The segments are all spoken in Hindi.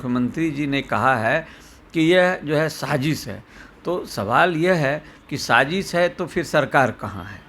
मुख्यमंत्री जी ने कहा है कि यह जो है साजिश है। तो सवाल यह है कि साजिश है तो फिर सरकार कहाँ है?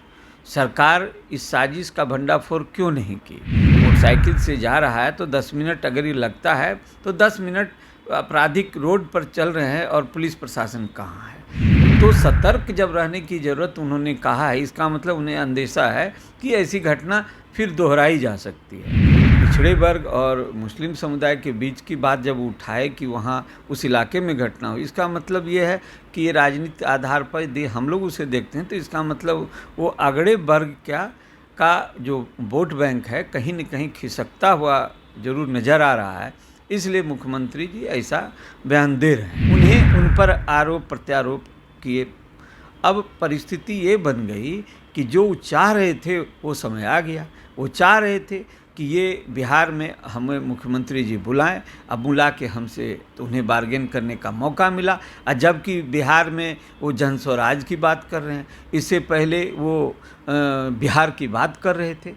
सरकार इस साजिश का भंडाफोड़ क्यों नहीं की? मोटरसाइकिल से जा रहा है तो 10 मिनट अगर ये लगता है तो 10 मिनट आपराधिक रोड पर चल रहे हैं और पुलिस प्रशासन कहाँ है? तो सतर्क जब रहने की ज़रूरत उन्होंने कहा है, इसका मतलब उन्हें अंदेशा है कि ऐसी घटना फिर दोहराई जा सकती है। पिछड़े वर्ग और मुस्लिम समुदाय के बीच की बात जब उठाए कि वहाँ उस इलाके में घटना हो, इसका मतलब ये है कि ये राजनीतिक आधार पर हम लोग उसे देखते हैं, तो इसका मतलब वो अगड़े वर्ग का जो वोट बैंक है कहीं न कहीं खिसकता हुआ जरूर नज़र आ रहा है। इसलिए मुख्यमंत्री जी ऐसा बयान दे रहे हैं। उन्हें उन पर आरोप प्रत्यारोप किए। अब परिस्थिति ये बन गई कि जो चाह रहे थे वो समय आ गया। वो चाह रहे थे कि ये बिहार में हमें मुख्यमंत्री जी बुलाएं, अब बुला के हमसे तो उन्हें बार्गेन करने का मौका मिला। जबकि बिहार में वो जन स्वराज की बात कर रहे हैं, इससे पहले वो बिहार की बात कर रहे थे।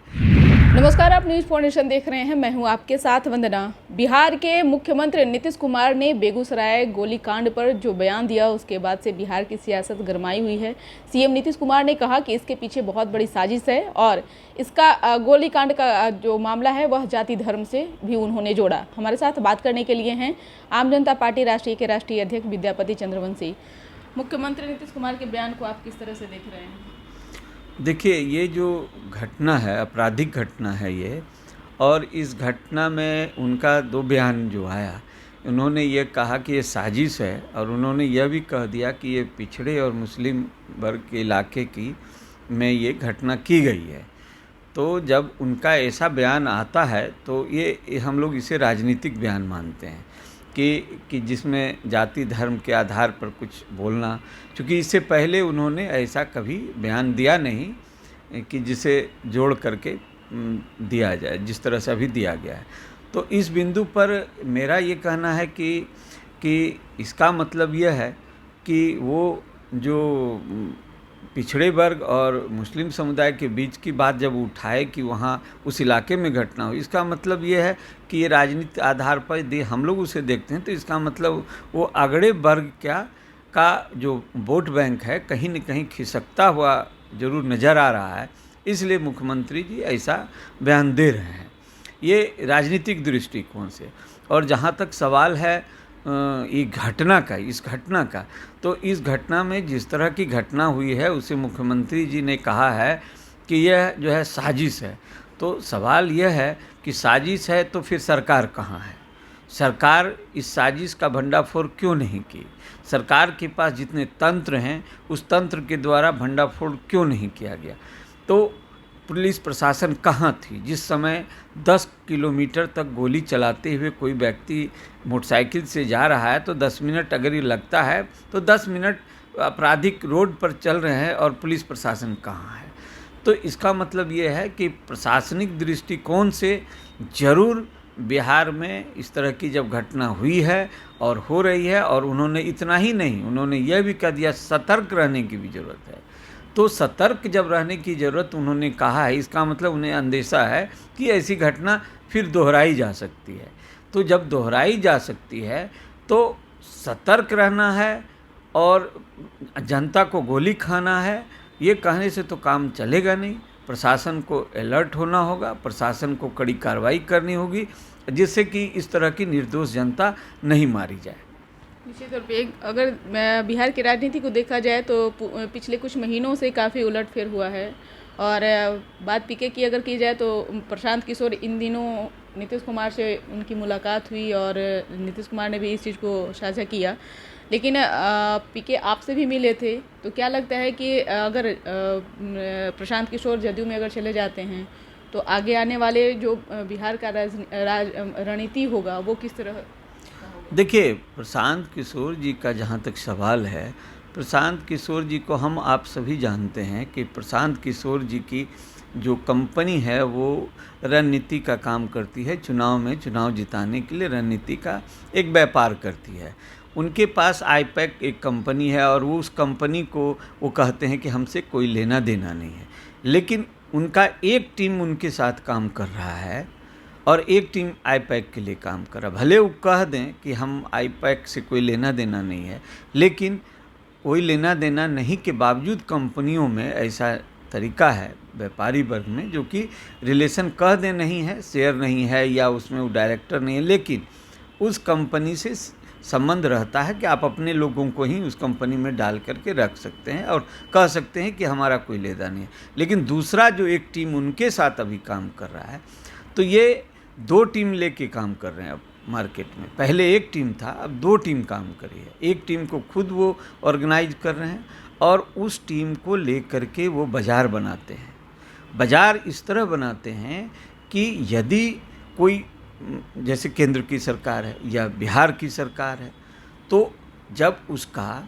नमस्कार, आप न्यूज़ फाउंडेशन देख रहे हैं। मैं हूं आपके साथ वंदना। बिहार के मुख्यमंत्री नीतीश कुमार ने बेगूसराय गोलीकांड पर जो बयान दिया, उसके बाद से बिहार की सियासत गरमाई हुई है। सीएम नीतीश कुमार ने कहा कि इसके पीछे बहुत बड़ी साजिश है और इसका गोलीकांड का जो मामला है वह जाति धर्म से भी उन्होंने जोड़ा। हमारे साथ बात करने के लिए हैं आम जनता पार्टी राष्ट्रीय के राष्ट्रीय अध्यक्ष विद्यापति चंद्रवंशी। मुख्यमंत्री नीतीश कुमार के बयान को आप किस तरह से देख रहे हैं? देखिए, ये जो घटना है आपराधिक घटना है ये, और इस घटना में उनका 2 बयान जो आया, उन्होंने ये कहा कि ये साजिश है और उन्होंने यह भी कह दिया कि ये पिछड़े और मुस्लिम वर्ग के इलाके की में ये घटना की गई है। तो जब उनका ऐसा बयान आता है तो ये हम लोग इसे राजनीतिक बयान मानते हैं कि जिसमें जाति धर्म के आधार पर कुछ बोलना, क्योंकि इससे पहले उन्होंने ऐसा कभी बयान दिया नहीं कि जिसे जोड़ करके दिया जाए जिस तरह से अभी दिया गया है। तो इस बिंदु पर मेरा ये कहना है कि इसका मतलब यह है कि वो जो पिछड़े वर्ग और मुस्लिम समुदाय के बीच की बात जब उठाए कि वहाँ उस इलाके में घटना हो, इसका मतलब ये है कि ये राजनीतिक आधार पर हम लोग उसे देखते हैं, तो इसका मतलब वो अगड़े वर्ग का जो वोट बैंक है कहीं न कहीं खिसकता हुआ जरूर नज़र आ रहा है। इसलिए मुख्यमंत्री जी ऐसा बयान दे रहे हैं, ये राजनीतिक दृष्टिकोण से। और जहाँ तक सवाल है इस घटना का, तो इस घटना में जिस तरह की घटना हुई है उसे मुख्यमंत्री जी ने कहा है कि यह जो है साजिश है। तो सवाल यह है कि साजिश है तो फिर सरकार कहाँ है? सरकार इस साजिश का भंडाफोड़ क्यों नहीं की? सरकार के पास जितने तंत्र हैं उस तंत्र के द्वारा भंडाफोड़ क्यों नहीं किया गया? तो पुलिस प्रशासन कहाँ थी जिस समय 10 किलोमीटर तक गोली चलाते हुए कोई व्यक्ति मोटरसाइकिल से जा रहा है तो 10 मिनट अगर ये लगता है तो 10 मिनट आपराधिक रोड पर चल रहे हैं और पुलिस प्रशासन कहाँ है? तो इसका मतलब ये है कि प्रशासनिक दृष्टिकोण से ज़रूर बिहार में इस तरह की जब घटना हुई है और हो रही है, और उन्होंने इतना ही नहीं, उन्होंने यह भी कह दिया सतर्क रहने की भी ज़रूरत है। तो सतर्क जब रहने की ज़रूरत उन्होंने कहा है, इसका मतलब उन्हें अंदेशा है कि ऐसी घटना फिर दोहराई जा सकती है। तो जब दोहराई जा सकती है तो सतर्क रहना है और जनता को गोली खाना है, ये कहने से तो काम चलेगा नहीं। प्रशासन को अलर्ट होना होगा, प्रशासन को कड़ी कार्रवाई करनी होगी जिससे कि इस तरह की निर्दोष जनता नहीं मारी जाए। निश्चित तौर पे अगर बिहार की राजनीति को देखा जाए तो पिछले कुछ महीनों से काफ़ी उलटफेर हुआ है। और बात पीके की अगर की जाए तो प्रशांत किशोर इन दिनों नीतीश कुमार से उनकी मुलाकात हुई और नीतीश कुमार ने भी इस चीज़ को साझा किया। लेकिन पीके आपसे भी मिले थे, तो क्या लगता है कि अगर प्रशांत किशोर जदयू में अगर चले जाते हैं तो आगे आने वाले जो बिहार का रणनीति होगा वो किस तरह? देखिए, प्रशांत किशोर जी का जहाँ तक सवाल है, प्रशांत किशोर जी को हम आप सभी जानते हैं कि प्रशांत किशोर जी की जो कंपनी है वो रणनीति का काम करती है। चुनाव जिताने के लिए रणनीति का एक व्यापार करती है। उनके पास आईपैक एक कंपनी है और वो उस कंपनी को वो कहते हैं कि हमसे कोई लेना देना नहीं है, लेकिन उनका एक टीम उनके साथ काम कर रहा है और एक टीम आईपैक के लिए काम कर रहा। भले वो कह दें कि हम आईपैक से कोई लेना देना नहीं है, लेकिन कोई लेना देना नहीं के बावजूद कंपनियों में ऐसा तरीका है व्यापारी वर्ग में, जो कि रिलेशन कह दे नहीं है, शेयर नहीं है या उसमें वो डायरेक्टर नहीं है, लेकिन उस कंपनी से संबंध रहता है कि आप अपने लोगों को ही उस कंपनी में डाल करके रख सकते हैं और कह सकते हैं कि हमारा कोई लेदा नहीं है। लेकिन दूसरा जो एक टीम उनके साथ अभी काम कर रहा है, तो ये 2 टीम लेके काम कर रहे हैं अब मार्केट में। पहले एक टीम था, अब 2 टीम काम कर रही है। एक टीम को खुद वो ऑर्गेनाइज कर रहे हैं और उस टीम को ले करके वो बाज़ार बनाते हैं। बाज़ार इस तरह बनाते हैं कि यदि कोई जैसे केंद्र की सरकार है या बिहार की सरकार है, तो जब उसका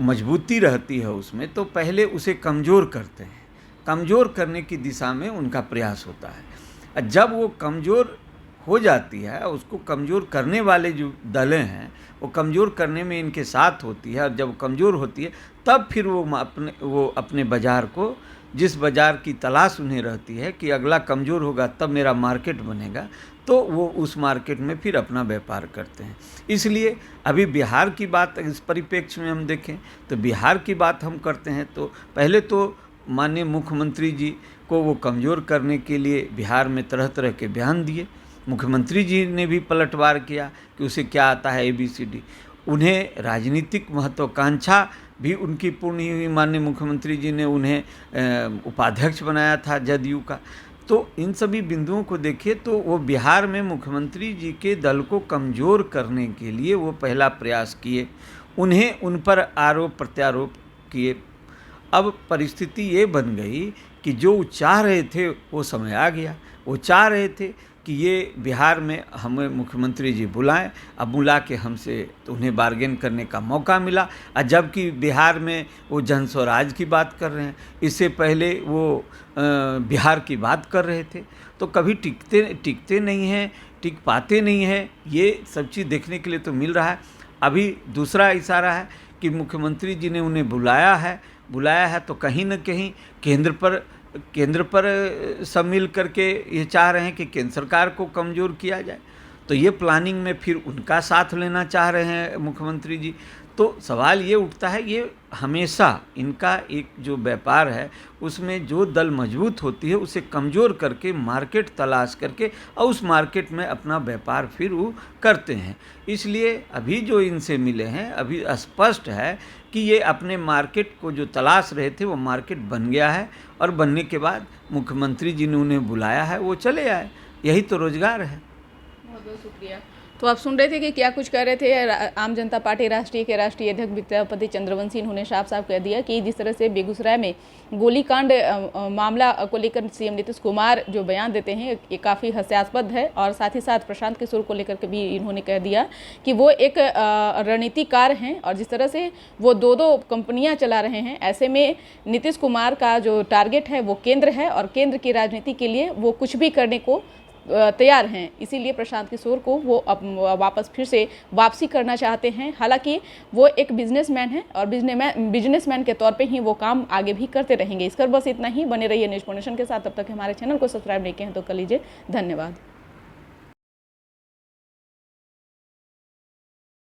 मजबूती रहती है उसमें, तो पहले उसे कमज़ोर करते हैं। कमज़ोर करने की दिशा में उनका प्रयास होता है। जब वो कमज़ोर हो जाती है, उसको कमज़ोर करने वाले जो दलें हैं वो कमज़ोर करने में इनके साथ होती है, और जब कमज़ोर होती है तब फिर वो अपने बाज़ार को, जिस बाज़ार की तलाश उन्हें रहती है कि अगला कमज़ोर होगा तब मेरा मार्केट बनेगा, तो वो उस मार्केट में फिर अपना व्यापार करते हैं। इसलिए अभी बिहार की बात इस परिप्रेक्ष्य में हम देखें तो बिहार की बात हम करते हैं, तो पहले तो माननीय मुख्यमंत्री जी को वो कमज़ोर करने के लिए बिहार में तरह तरह के बयान दिए। मुख्यमंत्री जी ने भी पलटवार किया कि उसे क्या आता है ABCD। उन्हें राजनीतिक महत्वाकांक्षा भी उनकी पूर्ण हुई। माननीय मुख्यमंत्री जी ने उन्हें उपाध्यक्ष बनाया था जदयू का। तो इन सभी बिंदुओं को देखिए तो वो बिहार में मुख्यमंत्री जी के दल को कमज़ोर करने के लिए वो पहला प्रयास किए, उन्हें उन पर आरोप प्रत्यारोप किए। अब परिस्थिति ये बन गई कि जो चाह रहे थे वो समय आ गया। वो चाह रहे थे कि ये बिहार में हमें मुख्यमंत्री जी बुलाएं, अब बुला के हमसे तो उन्हें बार्गेन करने का मौका मिला। जबकि बिहार में वो जन स्वराज की बात कर रहे हैं, इससे पहले वो बिहार की बात कर रहे थे। तो कभी टिकते नहीं हैं, टिक पाते नहीं हैं, ये सब चीज़ देखने के लिए तो मिल रहा है। अभी दूसरा इशारा है कि मुख्यमंत्री जी ने उन्हें बुलाया है तो कहीं न कहीं केंद्र पर सब मिल करके ये चाह रहे हैं कि केंद्र सरकार को कमज़ोर किया जाए। तो ये प्लानिंग में फिर उनका साथ लेना चाह रहे हैं मुख्यमंत्री जी। तो सवाल ये उठता है, ये हमेशा इनका एक जो व्यापार है उसमें जो दल मजबूत होती है उसे कमज़ोर करके मार्केट तलाश करके और उस मार्केट में अपना व्यापार फिर वो करते हैं। इसलिए अभी जो इनसे मिले हैं, अभी स्पष्ट है कि ये अपने मार्केट को जो तलाश रहे थे वो मार्केट बन गया है, और बनने के बाद मुख्यमंत्री जी ने उन्हें बुलाया है, वो चले आए। यही तो रोजगार है। बहुत बहुत शुक्रिया। तो आप सुन रहे थे कि क्या कुछ कह रहे थे आम जनता पार्टी राष्ट्रीय के राष्ट्रीय अध्यक्ष विद्यापति चंद्रवंशी। उन्होंने साफ साफ कह दिया कि जिस तरह से बेगूसराय में गोलीकांड मामला को लेकर सीएम नीतीश कुमार जो बयान देते हैं ये काफ़ी हास्यास्पद है, और साथ ही साथ प्रशांत किशोर को लेकर के भी इन्होंने कह दिया कि वो एक रणनीतिकार हैं, और जिस तरह से वो 2 कंपनियां चला रहे हैं, ऐसे में नीतीश कुमार का जो टारगेट है वो केंद्र है, और केंद्र की राजनीति के लिए वो कुछ भी करने को तैयार हैं। इसीलिए प्रशांत किशोर को वो वापस फिर से वापसी करना चाहते हैं। हालांकि वो एक बिजनेसमैन हैं और बिजनेसमैन के तौर पे ही वो काम आगे भी करते रहेंगे। इस कर बस इतना ही। बने रहिए न्यूज़ फाउंडेशन के साथ। तब तक हमारे चैनल को सब्सक्राइब नहीं किए हैं तो कर लीजिए। धन्यवाद।